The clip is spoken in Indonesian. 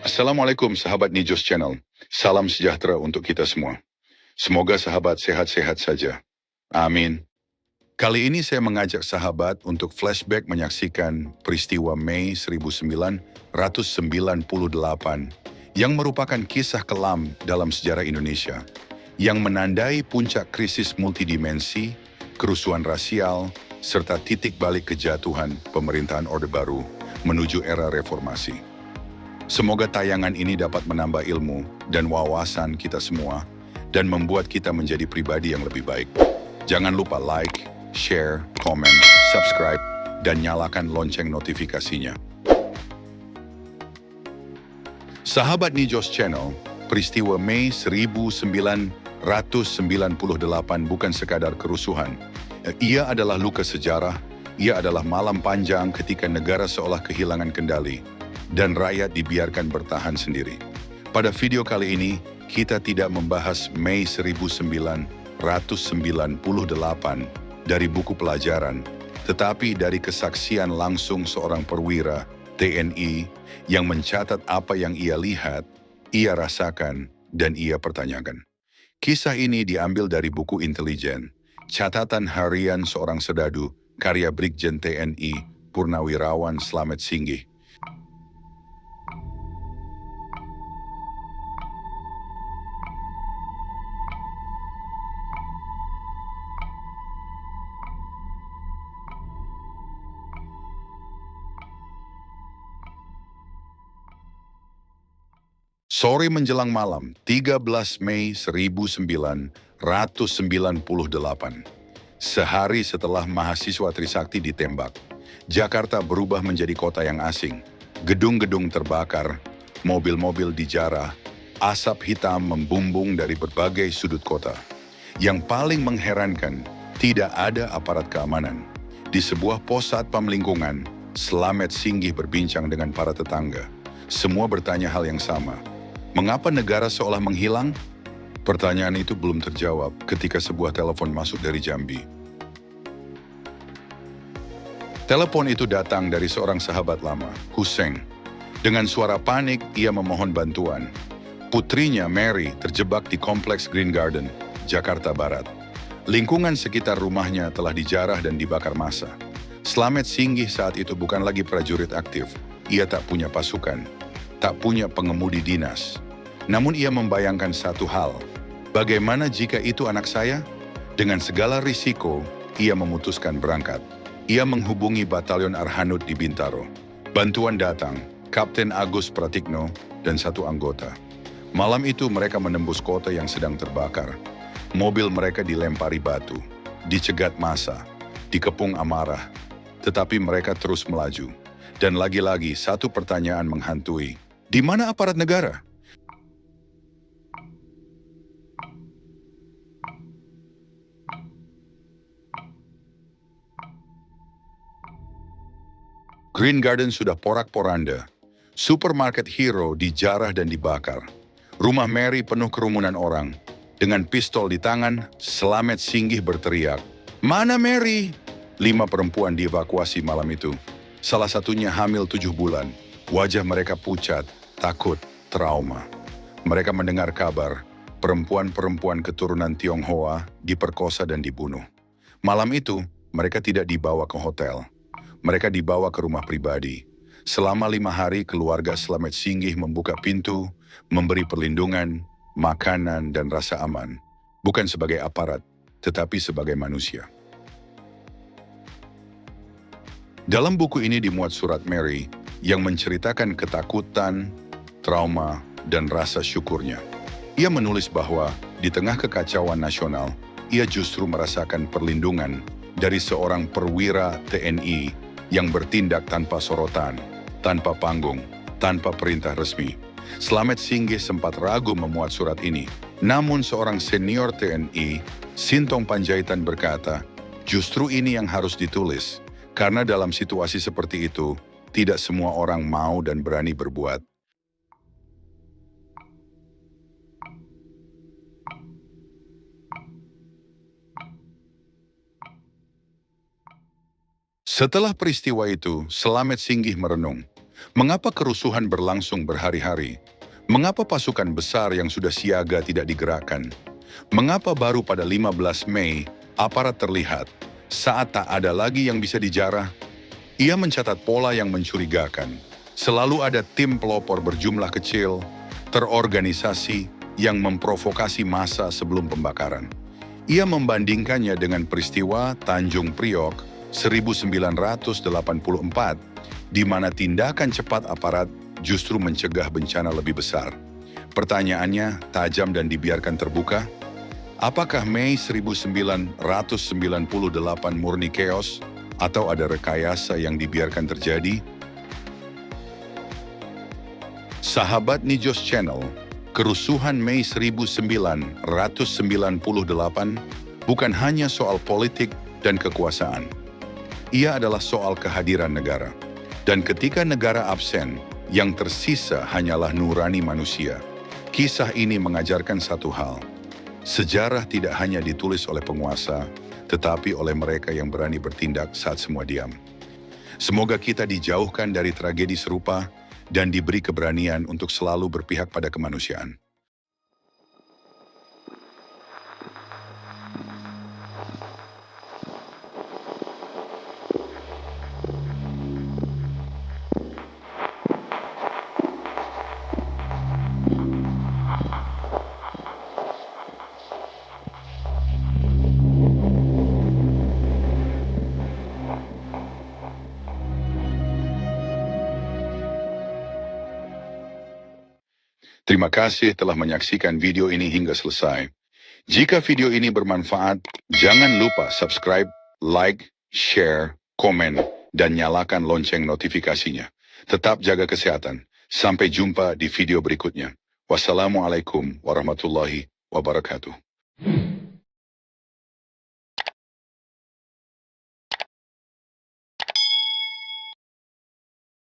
Assalamualaikum sahabat Nijos Channel. Salam sejahtera untuk kita semua. Semoga sahabat sehat-sehat saja. Amin. Kali ini saya mengajak sahabat untuk flashback menyaksikan peristiwa Mei 1998 yang merupakan kisah kelam dalam sejarah Indonesia yang menandai puncak krisis multidimensi, kerusuhan rasial, serta titik balik kejatuhan pemerintahan Orde Baru menuju era reformasi. Semoga tayangan ini dapat menambah ilmu dan wawasan kita semua dan membuat kita menjadi pribadi yang lebih baik. Jangan lupa like, share, komen, subscribe, dan nyalakan lonceng notifikasinya. Sahabat Nijos Channel, peristiwa Mei 1998 bukan sekadar kerusuhan. Ia adalah luka sejarah, ia adalah malam panjang ketika negara seolah kehilangan kendali dan rakyat dibiarkan bertahan sendiri. Pada video kali ini, kita tidak membahas Mei 1998 dari buku pelajaran, tetapi dari kesaksian langsung seorang perwira TNI yang mencatat apa yang ia lihat, ia rasakan, dan ia pertanyakan. Kisah ini diambil dari buku intelijen, catatan harian seorang serdadu, karya Brigjen TNI Purnawirawan Slamet Singgih. Sore menjelang malam, 13 Mei 1998. Sehari setelah mahasiswa Trisakti ditembak, Jakarta berubah menjadi kota yang asing. Gedung-gedung terbakar, mobil-mobil dijarah, asap hitam membumbung dari berbagai sudut kota. Yang paling mengherankan, tidak ada aparat keamanan. Di sebuah pos satpam lingkungan, Slamet Singgih berbincang dengan para tetangga. Semua bertanya hal yang sama. Mengapa negara seolah menghilang? Pertanyaan itu belum terjawab ketika sebuah telepon masuk dari Jambi. Telepon itu datang dari seorang sahabat lama, Hussein. Dengan suara panik, ia memohon bantuan. Putrinya, Mary, terjebak di kompleks Green Garden, Jakarta Barat. Lingkungan sekitar rumahnya telah dijarah dan dibakar massa. Slamet Singgih saat itu bukan lagi prajurit aktif. Ia tak punya pasukan, tak punya pengemudi dinas. Namun ia membayangkan satu hal, bagaimana jika itu anak saya? Dengan segala risiko, ia memutuskan berangkat. Ia menghubungi Batalion Arhanud di Bintaro. Bantuan datang, Kapten Agus Pratikno dan satu anggota. Malam itu mereka menembus kota yang sedang terbakar. Mobil mereka dilempari batu, dicegat massa, dikepung amarah. Tetapi mereka terus melaju. Dan lagi-lagi satu pertanyaan menghantui. Di mana aparat negara? Green Garden sudah porak-poranda. Supermarket Hero dijarah dan dibakar. Rumah Mary penuh kerumunan orang. Dengan pistol di tangan, Slamet Singgih berteriak, "Mana Mary?" 5 perempuan dievakuasi malam itu. Salah satunya hamil 7 bulan. Wajah mereka pucat, takut, trauma. Mereka mendengar kabar, perempuan-perempuan keturunan Tionghoa diperkosa dan dibunuh. Malam itu, mereka tidak dibawa ke hotel. Mereka dibawa ke rumah pribadi. Selama 5 hari, keluarga Slamet Singgih membuka pintu, memberi perlindungan, makanan, dan rasa aman. Bukan sebagai aparat, tetapi sebagai manusia. Dalam buku ini dimuat surat Mary yang menceritakan ketakutan, trauma, dan rasa syukurnya. Ia menulis bahwa di tengah kekacauan nasional, ia justru merasakan perlindungan dari seorang perwira TNI yang bertindak tanpa sorotan, tanpa panggung, tanpa perintah resmi. Slamet Singgih sempat ragu memuat surat ini. Namun seorang senior TNI, Sintong Panjaitan berkata, justru ini yang harus ditulis. Karena dalam situasi seperti itu, tidak semua orang mau dan berani berbuat. Setelah peristiwa itu, Slamet Singgih merenung. Mengapa kerusuhan berlangsung berhari-hari? Mengapa pasukan besar yang sudah siaga tidak digerakkan? Mengapa baru pada 15 Mei, aparat terlihat, saat tak ada lagi yang bisa dijarah? Ia mencatat pola yang mencurigakan. Selalu ada tim pelopor berjumlah kecil, terorganisasi, yang memprovokasi massa sebelum pembakaran. Ia membandingkannya dengan peristiwa Tanjung Priok 1984, di mana tindakan cepat aparat justru mencegah bencana lebih besar. Pertanyaannya tajam dan dibiarkan terbuka. Apakah Mei 1998 murni chaos atau ada rekayasa yang dibiarkan terjadi? Sahabat Nijos Channel, kerusuhan Mei 1998 bukan hanya soal politik dan kekuasaan. Ia adalah soal kehadiran negara. Dan ketika negara absen, yang tersisa hanyalah nurani manusia. Kisah ini mengajarkan satu hal. Sejarah tidak hanya ditulis oleh penguasa, tetapi oleh mereka yang berani bertindak saat semua diam. Semoga kita dijauhkan dari tragedi serupa dan diberi keberanian untuk selalu berpihak pada kemanusiaan. Terima kasih telah menyaksikan video ini hingga selesai. Jika video ini bermanfaat, jangan lupa subscribe, like, share, komen, dan nyalakan lonceng notifikasinya. Tetap jaga kesehatan. Sampai jumpa di video berikutnya. Wassalamualaikum warahmatullahi wabarakatuh.